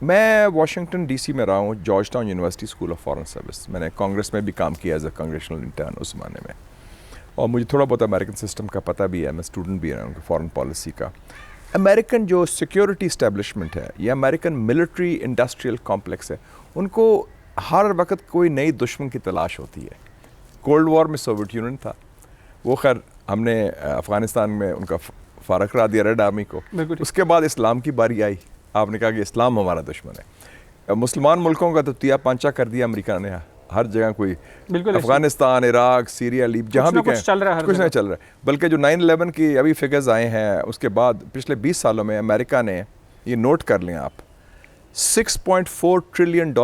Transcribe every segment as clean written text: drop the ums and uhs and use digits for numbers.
میں Washington D C میں رہا ہوں، George town university school of foreign service. میں نے کانگریس میں بھی کام کیا ایز اے کانگریشنل انٹرن اس زمانے میں، اور مجھے تھوڑا بہت امریکن سسٹم کا پتہ بھی ہے. میں اسٹوڈنٹ بھی رہا ہوں فارن پالیسی کا. امریکن جو سیکیورٹی اسٹیبلشمنٹ ہے یا امریکن ملٹری انڈسٹریل کمپلیکس ہے، ان کو ہر وقت کوئی نئی دشمن کی تلاش ہوتی ہے. کولڈ وار میں سوویت یونین تھا، وہ خیر ہم نے افغانستان میں ان کا فارغ کرا دیا ریڈ آرمی کو. اس کے بعد اسلام کی باری آئی، آپ نے کہا کہ اسلام ہمارا دشمن ہے. مسلمان ملکوں کا تو تیا پانچا کر دیا امریکہ نے، ہر جگہ کوئی افغانستان، عراق، سیریا، لیب، جہاں بھی کچھ نہیں چل رہا ہے. بلکہ جو 9/11 کی ابھی فگرز آئے ہیں، اس کے بعد پچھلے 20 سالوں میں امریکہ نے، یہ نوٹ کر لیں آپ، $6.4 ٹریلین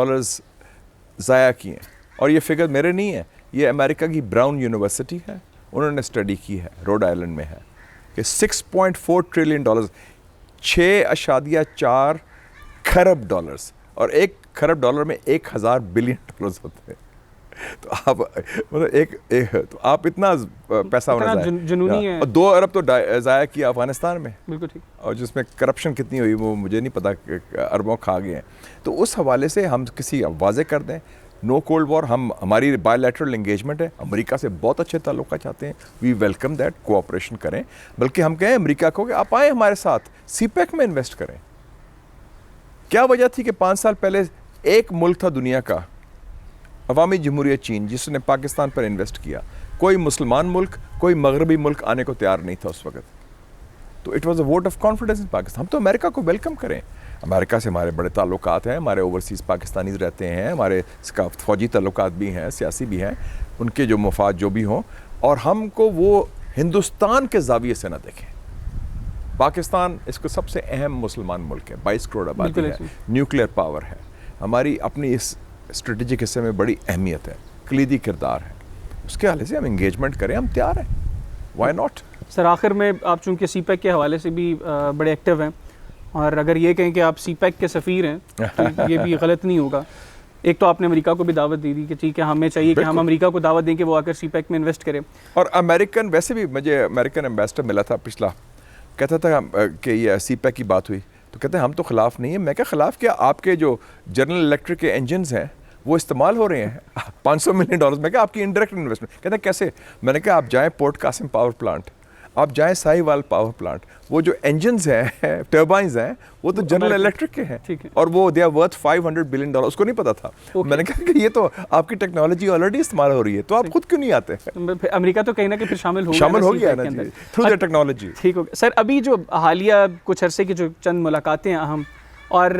ضائع کیے. اور یہ فگر میرے نہیں ہے، یہ امریکہ کی براؤن یونیورسٹی ہے، انہوں نے اسٹڈی کی ہے، روڈ آئلینڈ میں ہے، کہ $6.4 ٹریلین، 6.4 کھرب ڈالرز، اور ایک کھرب ڈالر میں 1000 بلین ڈالرز ہوتے ہیں. تو آپ مطلب تو آپ اتنا پیسہ ہونا جنونی ہے. اور 2 ارب تو ضائع کیا افغانستان میں، بالکل ٹھیک. اور جس میں کرپشن کتنی ہوئی وہ مجھے نہیں پتا، اربوں کھا گئے ہیں. تو اس حوالے سے ہم کسی واضح کر دیں، نو کولڈ وار. ہماری بائی لیٹرل انگیجمنٹ ہے، امریکہ سے بہت اچھے تعلقات چاہتے ہیں، وی ویلکم دیٹ، کوآپریشن کریں. بلکہ ہم کہیں امریکہ کو کہ آپ آئیں ہمارے ساتھ سی پیک میں انویسٹ کریں. کیا وجہ تھی کہ 5 سال پہلے ایک ملک تھا دنیا کا، عوامی جمہوریہ چین، جس نے پاکستان پر انویسٹ کیا. کوئی مسلمان ملک، کوئی مغربی ملک آنے کو تیار نہیں تھا اس وقت. تو it was a vote of confidence in Pakistan. ہم تو امریکہ کو ویلکم کریں. امریکہ سے ہمارے بڑے تعلقات ہیں، ہمارے اوورسیز پاکستانیز رہتے ہیں، ہمارے فوجی تعلقات بھی ہیں، سیاسی بھی ہیں، ان کے جو مفاد جو بھی ہوں. اور ہم کو وہ ہندوستان کے زاویے سے نہ دیکھیں. پاکستان اس کو سب سے اہم مسلمان ملک ہے، 22 کروڑ آبادی ہے، نیوکلیئر پاور ہے، ہماری اپنی اس اسٹریٹجک حصے میں بڑی اہمیت ہے، کلیدی کردار ہے. اس کے حوالے سے ہم انگیجمنٹ کریں، ہم تیار ہیں، وائی ناٹ. سر آخر میں آپ چونکہ سی پیک کے حوالے سے بھی بڑے ایکٹیو ہیں، اور اگر یہ کہیں کہ آپ سی پیک کے سفیر ہیں تو یہ بھی غلط نہیں ہوگا. ایک تو آپ نے امریکہ کو بھی دعوت دی تھی کہ ٹھیک ہے، ہمیں چاہیے کہ ہم امریکہ کو دعوت دیں کہ وہ آ کر سی پیک میں انویسٹ کرے. اور امریکن، ویسے بھی مجھے امریکن ایمبیسڈر ملا تھا پچھلا، کہتا تھا کہ یہ سی پیک کی بات ہوئی تو کہتے ہیں ہم تو خلاف نہیں ہیں. میں کہا خلاف کیا؟ آپ کے جو جنرل الیکٹرک کے انجنز ہیں وہ استعمال ہو رہے ہیں $500 ملین. میں کہا آپ کی انڈائریکٹ انویسٹمنٹ. کہتے ہیں کیسے؟ میں نے کہا آپ جائیں پورٹ قاسم پاور پلانٹ، آپ جائیں ساہی وال پاور پلانٹ، وہ جو انجنز ہیں، ٹربائنز ہیں، وہ تو جنرل الیکٹرک کے ہیں، اور وہ دے آر ورتھ $500 بلین. اس کو نہیں پتا تھا. میں نے کہا کہ یہ تو آپ کی ٹیکنالوجی آلریڈی استعمال ہو رہی ہے، تو آپ خود کیوں نہیں آتے؟ امریکہ تو کہیں نہ کہیں شامل ہو گیا نا جی، تھرو دا ٹیکنالوجی. ٹھیک ہو گیا. سر ابھی جو حالیہ کچھ عرصے کی جو چند ملاقاتیں ہیں اہم، اور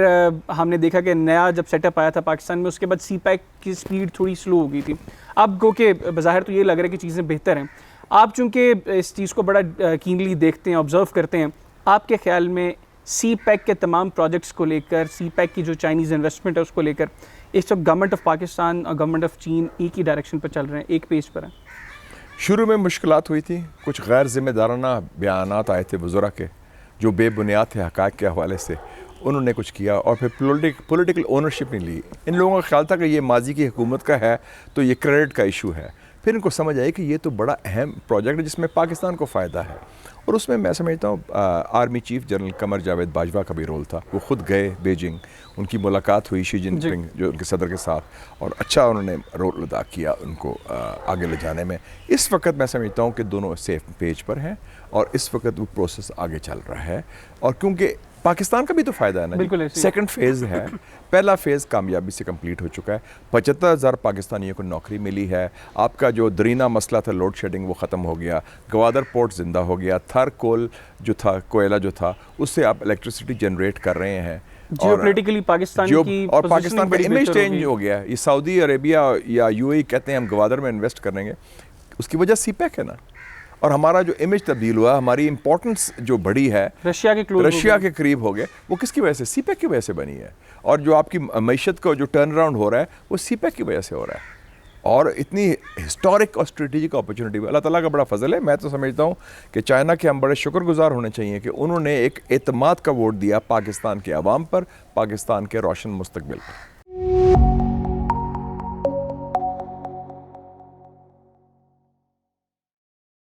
ہم نے دیکھا کہ نیا جب سیٹ اپ آیا تھا پاکستان میں، اس کے بعد سی پیک کی سپیڈ تھوڑی سلو ہو گئی تھی. اب گو کہ بظاہر تو یہ لگ رہا ہے کہ چیزیں بہتر ہیں. آپ چونکہ اس چیز کو بڑا کینلی دیکھتے ہیں، آبزرو کرتے ہیں، آپ کے خیال میں سی پیک کے تمام پروجیکٹس کو لے کر، سی پیک کی جو چائنیز انویسٹمنٹ ہے اس کو لے کر، اس وقت گورنمنٹ آف پاکستان اور گورنمنٹ آف چین ایک ہی ڈائریکشن پر چل رہے ہیں، ایک پیج پر ہیں؟ شروع میں مشکلات ہوئی تھی، کچھ غیر ذمہ دارانہ بیانات آئے تھے وزراء کے جو بے بنیاد تھے حقائق کے حوالے سے. انہوں نے کچھ کیا اور پھر پولیٹیکل اونرشپ نہیں لی. ان لوگوں کا خیال تھا کہ یہ ماضی کی حکومت کا ہے تو یہ کریڈٹ کا ایشو ہے. پھر ان کو سمجھ آئی کہ یہ تو بڑا اہم پروجیکٹ ہے جس میں پاکستان کو فائدہ ہے. اور اس میں سمجھتا ہوں army chief general Qamar Javed Bajwa کا بھی رول تھا. وہ خود گئے بیجنگ، ان کی ملاقات ہوئی شی جن پنگ جو ان کے صدر کے ساتھ، اور اچھا انہوں نے رول ادا کیا ان کو آگے لے جانے میں. اس وقت میں سمجھتا ہوں کہ دونوں سیف پیج پر ہیں، اور اس وقت وہ پروسیس آگے چل رہا ہے. اور کیونکہ پاکستان کا بھی تو فائدہ ہے نا، سیکنڈ فیز ہے. پہلا فیز کامیابی سے کمپلیٹ ہو چکا ہے، 75,000 پاکستانیوں کو نوکری ملی ہے. آپ کا جو درینہ مسئلہ تھا لوڈ شیڈنگ وہ ختم ہو گیا، گوادر پورٹ زندہ ہو گیا، تھر کول جو تھا، کوئلہ جو تھا، اس سے آپ الیکٹریسٹی جنریٹ کر رہے ہیں. جیوپولیٹیکلی پاکستان کی اور پاکستان کا امیج چینج ہو گیا. یہ سعودی عربیہ یا یو اے کہتے ہیں ہم گوادر میں انویسٹ کریں گے، اس کی وجہ سی پیک ہے نا. اور ہمارا جو امیج تبدیل ہوا، ہماری امپورٹنس جو بڑی ہے رشیا کے قریب ہو گئے، وہ کس کی وجہ سے؟ سی پیک کی وجہ سے بنی ہے. اور جو آپ کی معیشت کا جو ٹرن اراؤنڈ ہو رہا ہے وہ سی پیک کی وجہ سے ہو رہا ہے. اور اتنی ہسٹورک اور اسٹریٹجک اپرچونٹی، اللہ تعالیٰ کا بڑا فضل ہے. میں تو سمجھتا ہوں کہ چائنا کے ہم بڑے شکر گزار ہونے چاہیے کہ انہوں نے ایک اعتماد کا ووٹ دیا پاکستان کے عوام پر، پاکستان کے روشن مستقبل پر.